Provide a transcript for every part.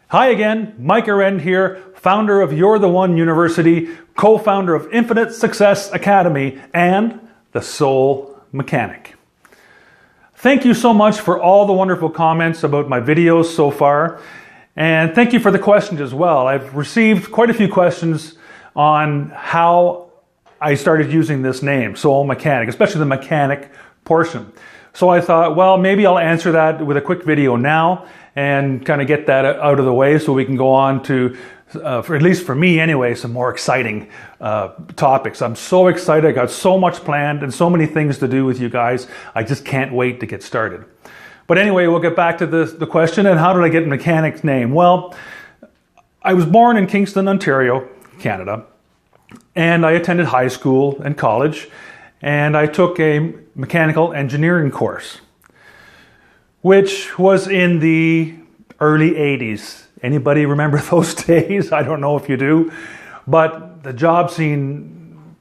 Hi again, Mike Arend here, founder of You're the One University, co-founder of Infinite Success Academy, and the Soul Mechanic. Thank you so much for all the wonderful comments about my videos so far, and thank you for the questions as well. I've received quite a few questions on how I started using this name, Soul Mechanic, especially the mechanic portion. So I thought, well, maybe I'll answer that with a quick video now and kind of get that out of the way so we can go on to, at least for me anyway, some more exciting topics. I'm so excited. I got so much planned and so many things to do with you guys. I just can't wait to get started. But anyway, we'll get back to the question, and how did I get mechanic's name? Well, I was born in Kingston, Ontario, Canada, and I attended high school and college, and I took a mechanical engineering course, which was in the early 80s. Anybody remember those days? I don't know if you do, but the job scene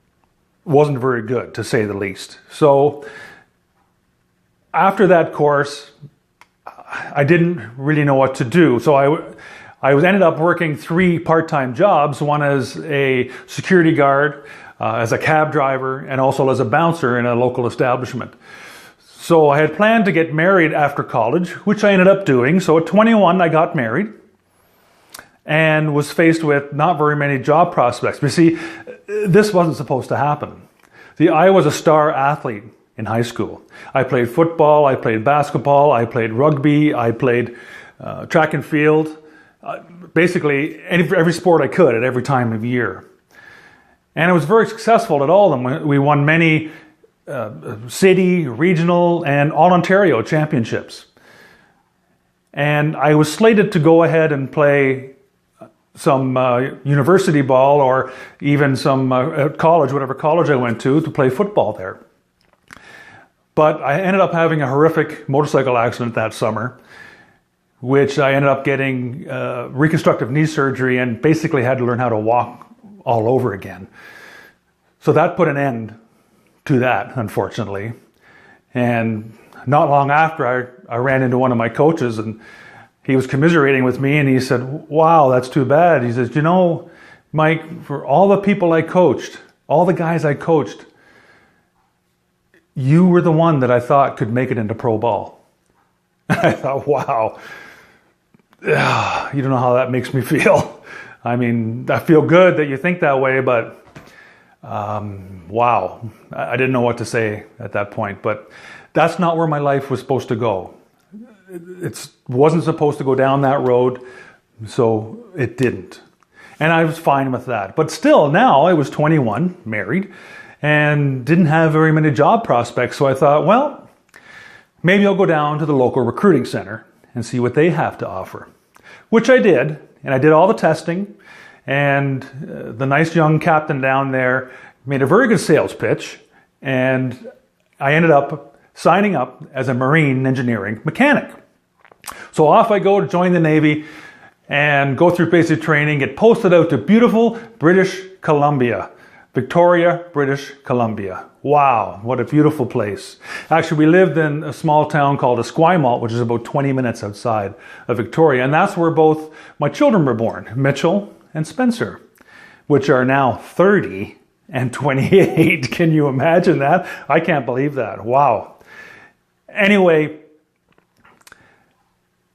wasn't very good, to say the least. So after that course, I didn't really know what to do. So I ended up working 3 part-time jobs, one as a security guard, as a cab driver, and also as a bouncer in a local establishment. So I had planned to get married after college, which I ended up doing. So at 21, I got married and was faced with not very many job prospects. You see, this wasn't supposed to happen. See, I was a star athlete in high school. I played football, I played basketball, I played rugby, I played track and field, basically every sport I could at every time of year. And I was very successful at all of them. We won many city, regional, and all-Ontario championships. And I was slated to go ahead and play some university ball, or even some college, whatever college I went to play football there. But I ended up having a horrific motorcycle accident that summer, which I ended up getting reconstructive knee surgery and basically had to learn how to walk all over again. So that put an end to that, unfortunately. And not long after, I ran into one of my coaches, and he was commiserating with me, and he said, "Wow, that's too bad." He says, "You know, Mike, for all the people I coached, all the guys I coached, you were the one that I thought could make it into pro ball." I thought, wow, you don't know how that makes me feel. I mean, I feel good that you think that way, but wow, I didn't know what to say at that point. But that's not where my life was supposed to go. It wasn't supposed to go down that road, so it didn't. And I was fine with that. But still, now I was 21, married, and didn't have very many job prospects. So I thought, well, maybe I'll go down to the local recruiting center and see what they have to offer, which I did. And I did all the testing, and the nice young captain down there made a very good sales pitch, and I ended up signing up as a marine engineering mechanic. So off I go to join the Navy and go through basic training, get posted out to beautiful British Columbia, Victoria, British Columbia. Wow, what a beautiful place. Actually, we lived in a small town called Esquimalt, which is about 20 minutes outside of Victoria. And that's where both my children were born, Mitchell and Spencer, which are now 30 and 28. Can you imagine that? I can't believe that. Wow. Anyway,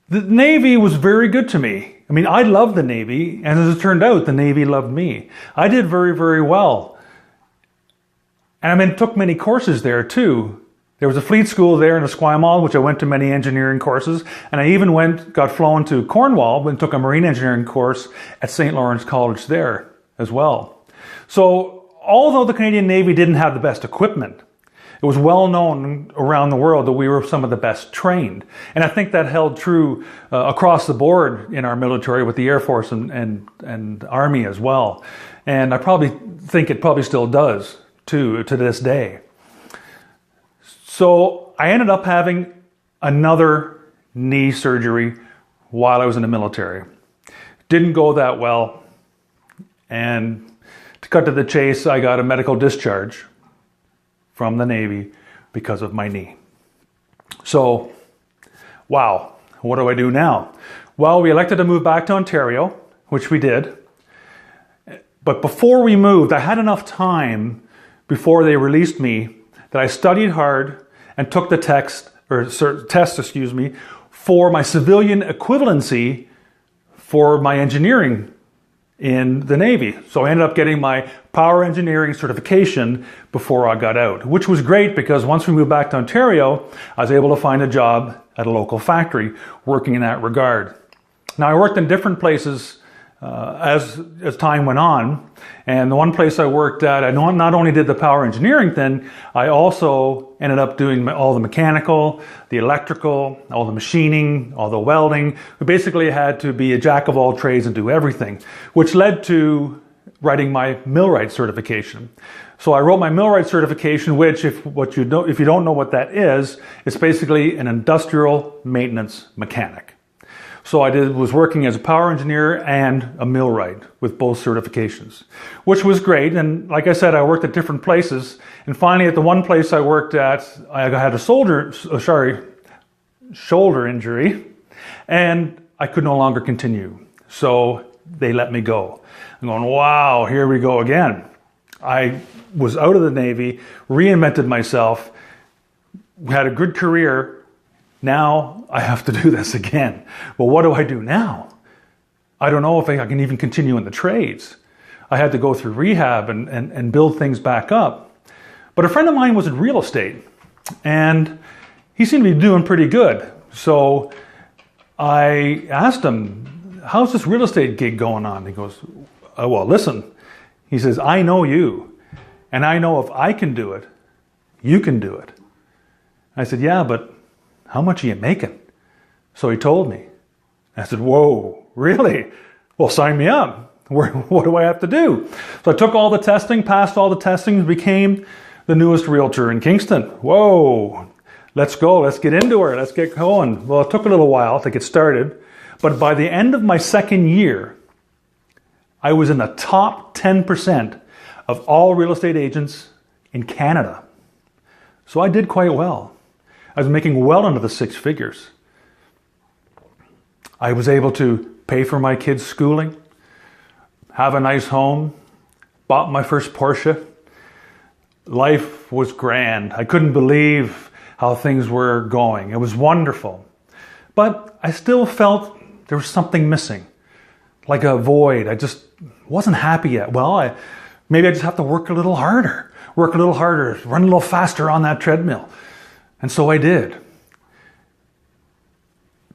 the Navy was very good to me. I mean, I loved the Navy, and as it turned out, the Navy loved me. I did very, very well. And I took many courses there too. There was a fleet school there in Esquimalt, which I went to many engineering courses. And I even got flown to Cornwall and took a marine engineering course at St. Lawrence College there as well. So although the Canadian Navy didn't have the best equipment, it was well known around the world that we were some of the best trained. And I think that held true across the board in our military with the Air Force and Army as well. And I probably think it probably still does too, to this day. So I ended up having another knee surgery while I was in the military. Didn't go that well. And to cut to the chase, I got a medical discharge from the Navy because of my knee. So, wow, what do I do now? Well, we elected to move back to Ontario, which we did. But before we moved, I had enough time before they released me that I studied hard and took the test, for my civilian equivalency for my engineering in the Navy. So I ended up getting my power engineering certification before I got out, which was great because once we moved back to Ontario, I was able to find a job at a local factory working in that regard. Now, I worked in different places as time went on, and the one place I worked at, I not only did the power engineering thing, I also ended up doing all the mechanical, the electrical, all the machining, all the welding. We basically had to be a jack of all trades and do everything, which led to writing my millwright certification. So I wrote my millwright certification, which, if you don't know what that is, it's basically an industrial maintenance mechanic. So I was working as a power engineer and a millwright with both certifications, which was great. And like I said, I worked at different places. And finally, at the one place I worked at, I had a shoulder injury, and I could no longer continue. So they let me go. I'm going, wow, here we go again. I was out of the Navy, reinvented myself, had a good career. Now I have to do this again. Well, what do I do now? I don't know if I can even continue in the trades. I had to go through rehab and build things back up. But a friend of mine was in real estate, and he seemed to be doing pretty good. So I asked him, how's this real estate gig going on? He goes, oh, well, listen. He says, I know you, and I know if I can do it, you can do it. I said, yeah, but how much are you making? So he told me. I said, whoa, really? Well, sign me up. What do I have to do? So I took all the testing, passed all the testing, became the newest realtor in Kingston. Whoa, let's go. Let's get into her. Let's get going. Well, it took a little while to get started. But by the end of my second year, I was in the top 10% of all real estate agents in Canada. So I did quite well. I was making well into the six figures. I was able to pay for my kids' schooling, have a nice home, bought my first Porsche. Life was grand. I couldn't believe how things were going. It was wonderful. But I still felt there was something missing, like a void. I just wasn't happy yet. Well, maybe I just have to work a little harder, run a little faster on that treadmill. And so I did.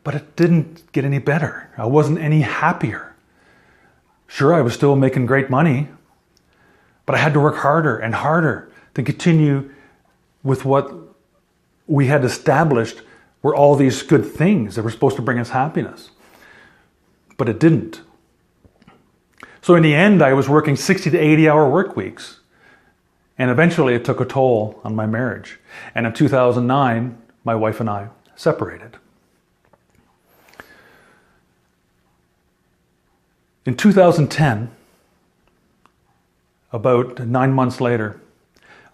But it didn't get any better. I wasn't any happier. Sure, I was still making great money, but I had to work harder and harder to continue with what we had established were all these good things that were supposed to bring us happiness. But it didn't. So in the end, I was working 60 to 80-hour work weeks. And eventually it took a toll on my marriage. And in 2009, my wife and I separated. In 2010, about 9 months later,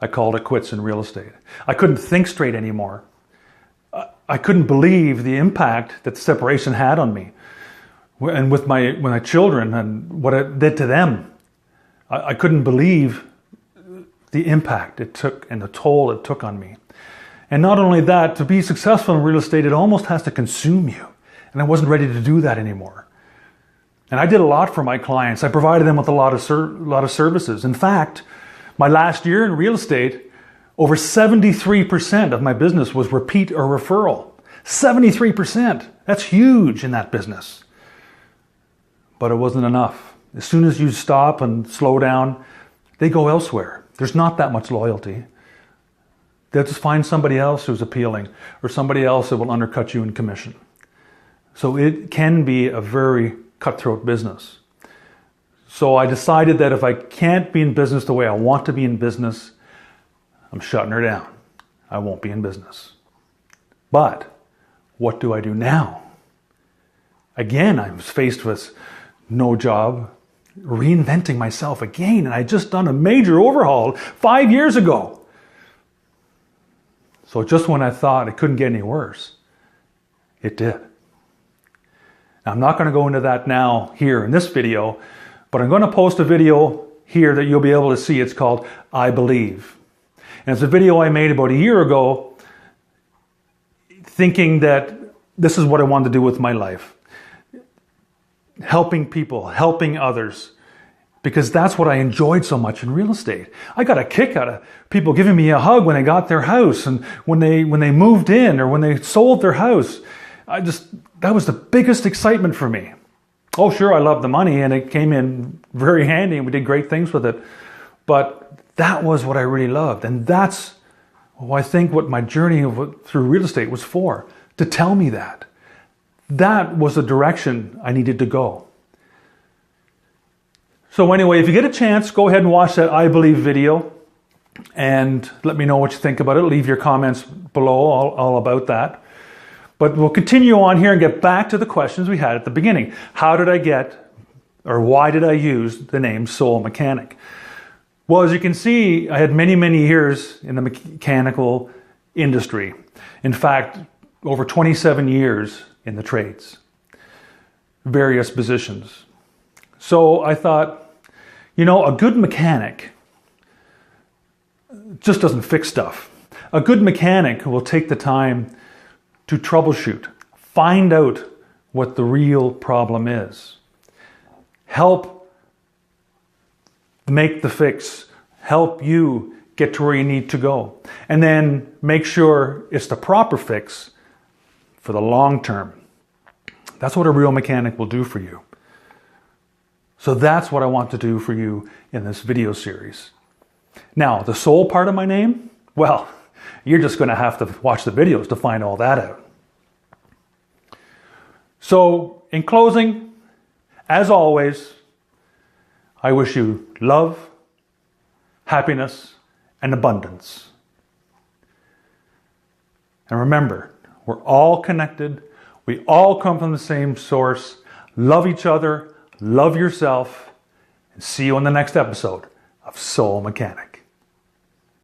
I called it quits in real estate. I couldn't think straight anymore. I couldn't believe the impact that the separation had on me. And with my children and what it did to them. I couldn't believe the impact it took and the toll it took on me. And not only that, to be successful in real estate, it almost has to consume you. And I wasn't ready to do that anymore. And I did a lot for my clients. I provided them with a lot of services. In fact, my last year in real estate, over 73% of my business was repeat or referral. 73%. That's huge in that business. But it wasn't enough. As soon as you stop and slow down, they go elsewhere. There's not that much loyalty. They'll just find somebody else who's appealing or somebody else that will undercut you in commission. So it can be a very cutthroat business. So I decided that if I can't be in business the way I want to be in business, I'm shutting her down. I won't be in business. But what do I do now? Again, I was faced with no job, reinventing myself again, and I just done a major overhaul 5 years ago. So just when I thought it couldn't get any worse, it did. Now, I'm not going to go into that now here in this video, but I'm going to post a video here that you'll be able to see. It's called I Believe. And it's a video I made about a year ago, thinking that this is what I wanted to do with my life. Helping people, helping others, because that's what I enjoyed so much in real estate. I got a kick out of people giving me a hug when they got their house and when they moved in or when they sold their house. That was the biggest excitement for me. Oh, sure, I love the money and it came in very handy and we did great things with it. But that was what I really loved. And that's I think what my journey through real estate was for, to tell me that. That was the direction I needed to go. So anyway, if you get a chance, go ahead and watch that I Believe video and let me know what you think about it. Leave your comments below all about that. But we'll continue on here and get back to the questions we had at the beginning. How did I get, or why did I use the name Soul Mechanic? Well, as you can see, I had many, many years in the mechanical industry. In fact, over 27 years in the trades, various positions. So I thought, a good mechanic just doesn't fix stuff. A good mechanic will take the time to troubleshoot, find out what the real problem is, help make the fix, help you get to where you need to go, and then make sure it's the proper fix for the long term. That's what a real mechanic will do for you. So that's what I want to do for you in this video series. Now, the soul part of my name, well, you're just going to have to watch the videos to find all that out. So, in closing, as always, I wish you love, happiness, and abundance. And remember, we're all connected. We all come from the same source. Love each other, love yourself, and see you on the next episode of Soul Mechanic.